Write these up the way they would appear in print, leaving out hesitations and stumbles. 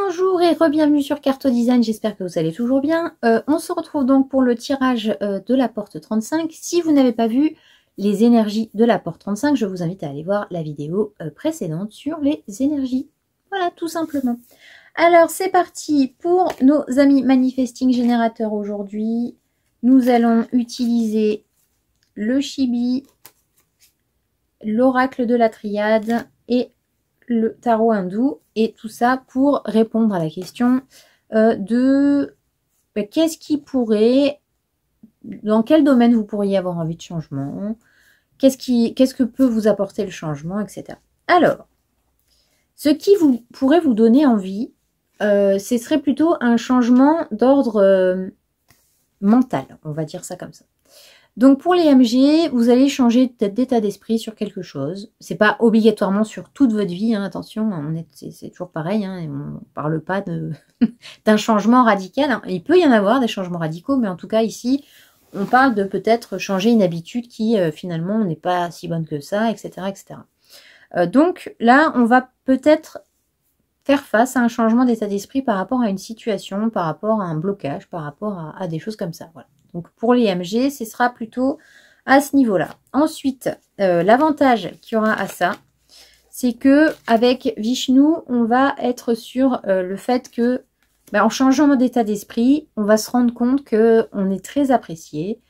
Bonjour et re-bienvenue sur Carto Design, j'espère que vous allez toujours bien. On se retrouve donc pour le tirage de la porte 35. Si vous n'avez pas vu les énergies de la porte 35, je vous invite à aller voir la vidéo précédente sur les énergies. Voilà, tout simplement. Alors, c'est parti pour nos amis manifesting générateurs aujourd'hui. Nous allons utiliser le chibi, l'oracle de la triade et le tarot hindou, et tout ça pour répondre à la question de qu'est-ce qui pourrait, dans quel domaine vous pourriez avoir envie de changement, qu'est-ce que peut vous apporter le changement, etc. Alors, ce qui pourrait vous donner envie, ce serait plutôt un changement d'ordre mental, on va dire ça comme ça. Donc pour les MG, vous allez changer peut-être d'état d'esprit sur quelque chose. C'est pas obligatoirement sur toute votre vie, hein, attention, c'est toujours pareil, hein, on parle pas d'un changement radical. Hein. Il peut y en avoir des changements radicaux, mais en tout cas ici, on parle de peut-être changer une habitude qui finalement n'est pas si bonne que ça, etc. etc. Donc là, on va peut-être faire face à un changement d'état d'esprit par rapport à une situation, par rapport à un blocage, par rapport à des choses comme ça. Voilà. Donc pour les MG, ce sera plutôt à ce niveau-là. Ensuite, l'avantage qu'il y aura à ça, c'est que avec Vishnu, on va être sur le fait que, en changeant d'état d'esprit, on va se rendre compte qu'on est très apprécié,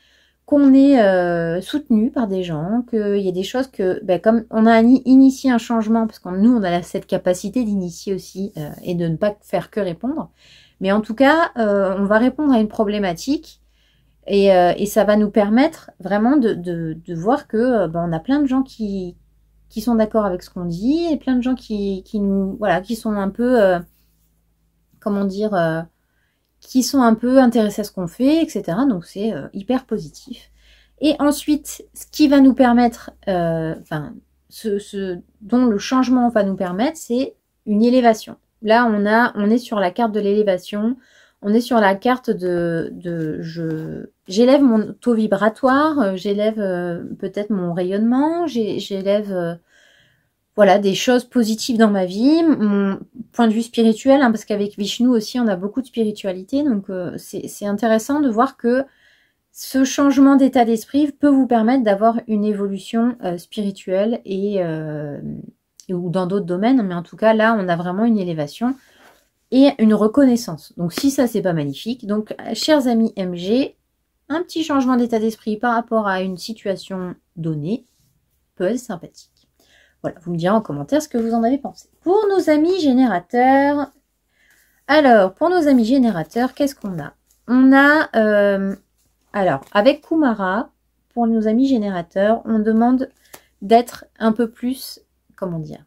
qu'on est soutenu par des gens, qu'il y a des choses que, comme on a initié un changement, parce que nous, on a cette capacité d'initier aussi et de ne pas faire que répondre. Mais en tout cas, on va répondre à une problématique. Et ça va nous permettre vraiment de voir que on a plein de gens qui sont d'accord avec ce qu'on dit et plein de gens qui nous voilà, qui sont un peu comment dire, qui sont un peu intéressés à ce qu'on fait, etc. Donc c'est hyper positif. Et ensuite, ce qui va nous permettre, ce dont le changement va nous permettre, c'est une élévation. Là, on est sur la carte de l'élévation. On est sur la carte j'élève mon taux vibratoire, j'élève peut-être mon rayonnement, j'élève voilà, des choses positives dans ma vie, mon point de vue spirituel, hein, parce qu'avec Vishnu aussi, on a beaucoup de spiritualité, donc c'est intéressant de voir que ce changement d'état d'esprit peut vous permettre d'avoir une évolution spirituelle ou dans d'autres domaines, mais en tout cas, là, on a vraiment une élévation et une reconnaissance. Donc si ça, c'est pas magnifique. Donc, chers amis MG, un petit changement d'état d'esprit par rapport à une situation donnée peut être sympathique. Voilà, vous me direz en commentaire ce que vous en avez pensé. Pour nos amis générateurs, alors, pour nos amis générateurs, qu'est-ce qu'on a? On a, alors, avec Kumara, pour nos amis générateurs, on demande d'être un peu plus, comment dire,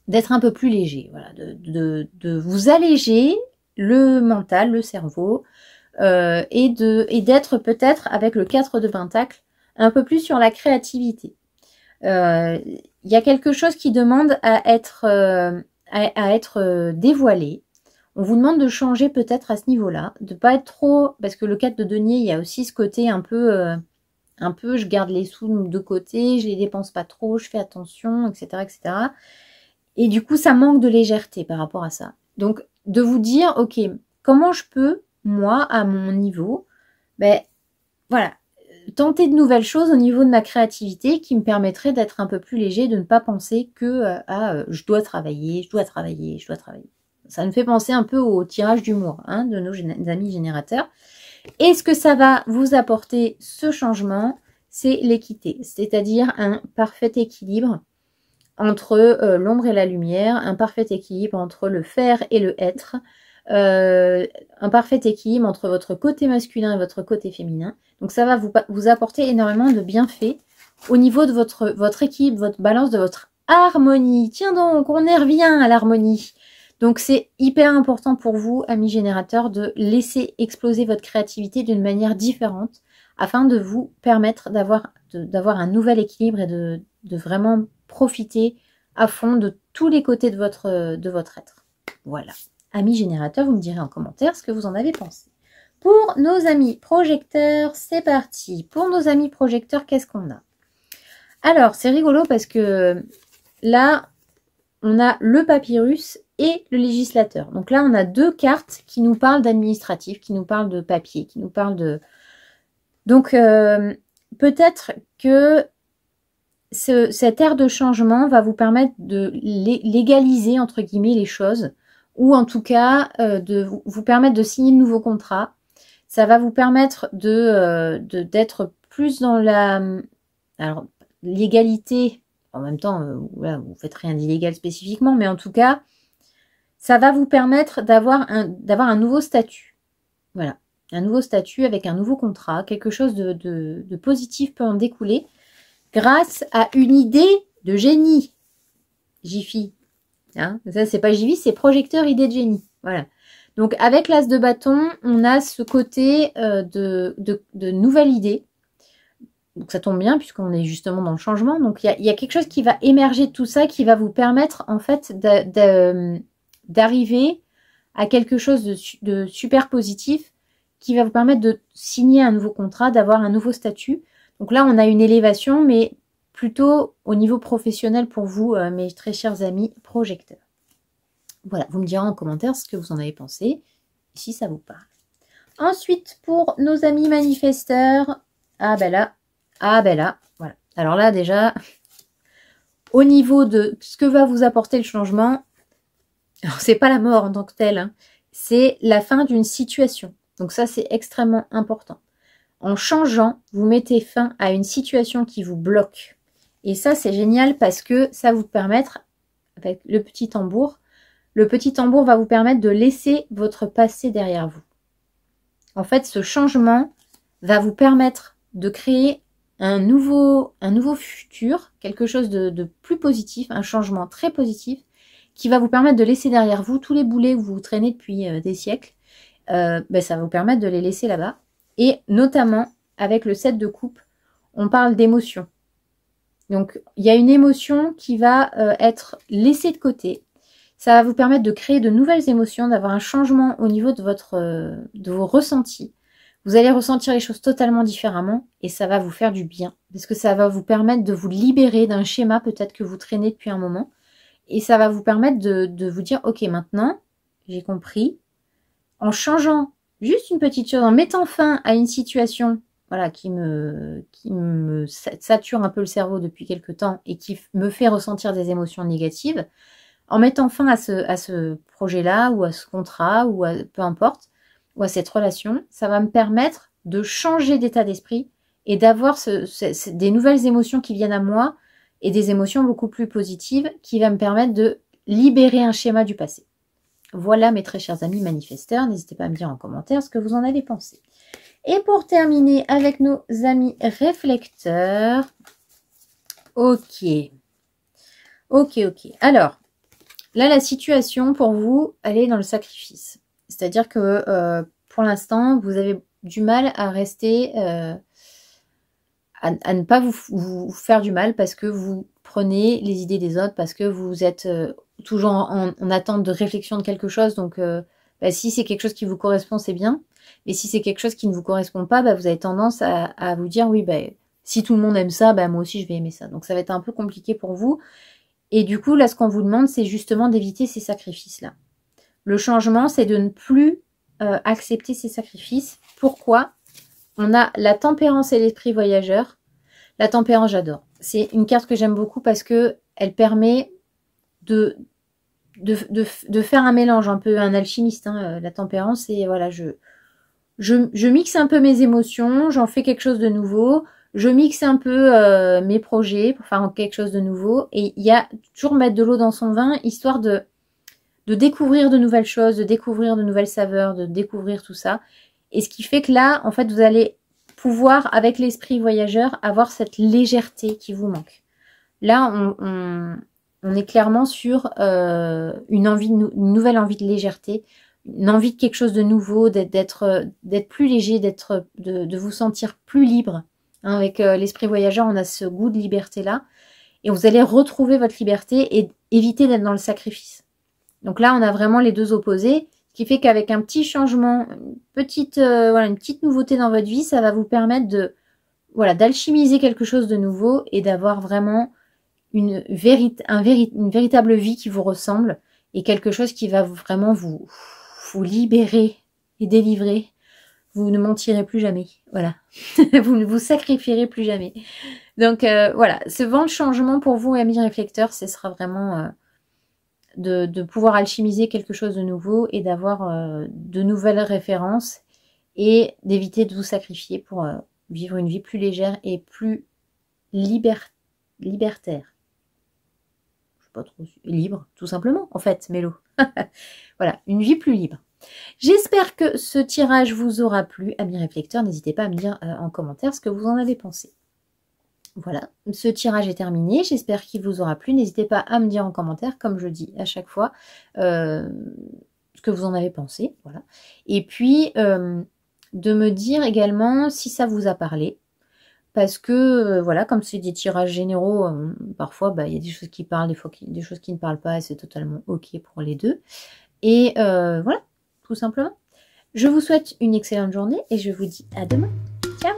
d'être un peu plus léger, voilà, de vous alléger le mental, le cerveau, et d'être peut-être avec le 4 de Pentacle un peu plus sur la créativité. Il y a quelque chose qui demande à être dévoilé. On vous demande de changer peut-être à ce niveau-là, de pas être trop, parce que le 4 de denier, il y a aussi ce côté un peu je garde les sous de côté, je les dépense pas trop, je fais attention, etc., etc. Et du coup, ça manque de légèreté par rapport à ça. Donc, de vous dire, ok, comment je peux, moi, à mon niveau, voilà, tenter de nouvelles choses au niveau de ma créativité qui me permettraient d'être un peu plus léger, de ne pas penser que je dois travailler, je dois travailler, je dois travailler. Ça me fait penser un peu au tirage d'humour hein, de nos amis générateurs. Et ce que ça va vous apporter, ce changement, c'est l'équité, c'est-à-dire un parfait équilibre entre l'ombre et la lumière, un parfait équilibre entre le faire et le être, un parfait équilibre entre votre côté masculin et votre côté féminin. Donc ça va vous apporter énormément de bienfaits au niveau de votre équilibre, votre balance, de votre harmonie. Tiens donc, on y revient à l'harmonie. Donc c'est hyper important pour vous, amis générateurs, de laisser exploser votre créativité d'une manière différente afin de vous permettre d'avoir un nouvel équilibre et de vraiment profiter à fond de tous les côtés de votre être. Voilà. Amis générateurs, vous me direz en commentaire ce que vous en avez pensé. Pour nos amis projecteurs, c'est parti. Pour nos amis projecteurs, qu'est-ce qu'on a? Alors, c'est rigolo parce que là, on a le papyrus et le législateur. Donc là, on a deux cartes qui nous parlent d'administratif, qui nous parlent de papier, qui nous parlent de... Donc, peut-être que cette ère de changement va vous permettre de légaliser, entre guillemets, les choses, ou en tout cas, de vous permettre de signer de nouveaux contrats. Ça va vous permettre d'être plus dans la... Alors, l'égalité, en même temps, voilà, vous ne faites rien d'illégal spécifiquement, mais en tout cas, ça va vous permettre d'avoir un nouveau statut. Voilà, un nouveau statut avec un nouveau contrat, quelque chose de positif peut en découler grâce à une idée de génie. Jiffy. Hein, ça, c'est pas Jiffy, c'est projecteur idée de génie. Voilà. Donc, avec l'as de bâton, on a ce côté de nouvelle idée. Donc, ça tombe bien puisqu'on est justement dans le changement. Donc, il y a quelque chose qui va émerger de tout ça, qui va vous permettre, en fait, d'arriver à quelque chose de super positif, qui va vous permettre de signer un nouveau contrat, d'avoir un nouveau statut. Donc là, on a une élévation, mais plutôt au niveau professionnel pour vous, mes très chers amis projecteurs. Voilà, vous me direz en commentaire ce que vous en avez pensé, si ça vous parle. Ensuite, pour nos amis manifesteurs, ah ben là, voilà. Alors là, déjà, au niveau de ce que va vous apporter le changement, alors c'est pas la mort en tant que telle, hein, c'est la fin d'une situation. Donc ça, c'est extrêmement important. En changeant, vous mettez fin à une situation qui vous bloque. Et ça, c'est génial parce que ça va vous permettre, avec le petit tambour va vous permettre de laisser votre passé derrière vous. En fait, ce changement va vous permettre de créer un nouveau futur, quelque chose de plus positif, un changement très positif, qui va vous permettre de laisser derrière vous tous les boulets où vous traînez depuis des siècles. Ça va vous permettre de les laisser là-bas. Et notamment, avec le 7 de coupe, on parle d'émotion. Donc, il y a une émotion qui va être laissée de côté. Ça va vous permettre de créer de nouvelles émotions, d'avoir un changement au niveau de vos ressentis. Vous allez ressentir les choses totalement différemment et ça va vous faire du bien. Parce que ça va vous permettre de vous libérer d'un schéma peut-être que vous traînez depuis un moment. Et ça va vous permettre de vous dire, ok, maintenant, j'ai compris. En changeant juste une petite chose, en mettant fin à une situation voilà, qui me sature un peu le cerveau depuis quelque temps et qui me fait ressentir des émotions négatives, en mettant fin à ce projet-là ou à ce contrat ou peu importe, ou à cette relation, ça va me permettre de changer d'état d'esprit et d'avoir des nouvelles émotions qui viennent à moi et des émotions beaucoup plus positives qui va me permettre de libérer un schéma du passé. Voilà mes très chers amis manifesteurs, n'hésitez pas à me dire en commentaire ce que vous en avez pensé. Et pour terminer avec nos amis réflecteurs, ok. Alors, là la situation pour vous, elle est dans le sacrifice. C'est-à-dire que pour l'instant, vous avez du mal à rester, à ne pas vous faire du mal parce que vous prenez les idées des autres, parce que vous êtes toujours en attente de réflexion de quelque chose. Donc, si c'est quelque chose qui vous correspond, c'est bien. Mais si c'est quelque chose qui ne vous correspond pas, vous avez tendance à vous dire, oui, si tout le monde aime ça, moi aussi, je vais aimer ça. Donc, ça va être un peu compliqué pour vous. Et du coup, là, ce qu'on vous demande, c'est justement d'éviter ces sacrifices-là. Le changement, c'est de ne plus accepter ces sacrifices. Pourquoi ? On a la tempérance et l'esprit voyageur. La tempérance, j'adore. C'est une carte que j'aime beaucoup parce que elle permet de faire un mélange, un peu un alchimiste. Hein, la tempérance, et voilà, je mixe un peu mes émotions, j'en fais quelque chose de nouveau. Je mixe un peu mes projets pour faire quelque chose de nouveau. Et il y a toujours mettre de l'eau dans son vin, histoire de découvrir de nouvelles choses, de découvrir de nouvelles saveurs, de découvrir tout ça. Et ce qui fait que là, en fait, vous allez pouvoir, avec l'esprit voyageur, avoir cette légèreté qui vous manque. Là, on est clairement sur une nouvelle envie de légèreté, une envie de quelque chose de nouveau, d'être plus léger, de vous sentir plus libre. Hein, avec l'esprit voyageur, on a ce goût de liberté-là. Et vous allez retrouver votre liberté et éviter d'être dans le sacrifice. Donc là, on a vraiment les deux opposés. Ce qui fait qu'avec un petit changement, une petite nouveauté dans votre vie, ça va vous permettre d'alchimiser quelque chose de nouveau et d'avoir vraiment une véritable vie qui vous ressemble et quelque chose qui va vraiment vous libérer et délivrer. Vous ne mentirez plus jamais, voilà. Vous ne vous sacrifierez plus jamais. Donc voilà, ce vent de changement pour vous, amis réflecteurs, ce sera vraiment de pouvoir alchimiser quelque chose de nouveau et d'avoir de nouvelles références et d'éviter de vous sacrifier pour vivre une vie plus légère et plus libertaire. Je sais pas trop, libre, tout simplement, en fait, Mélo. Voilà, une vie plus libre. J'espère que ce tirage vous aura plu, amis réflecteurs. N'hésitez pas à me dire en commentaire ce que vous en avez pensé. Voilà, ce tirage est terminé. J'espère qu'il vous aura plu. N'hésitez pas à me dire en commentaire, comme je dis à chaque fois, ce que vous en avez pensé. Voilà. Et puis, de me dire également si ça vous a parlé. Parce que, voilà, comme c'est des tirages généraux, parfois, il y a des choses qui parlent, des fois des choses qui ne parlent pas, et c'est totalement OK pour les deux. Et voilà, tout simplement. Je vous souhaite une excellente journée et je vous dis à demain. Ciao!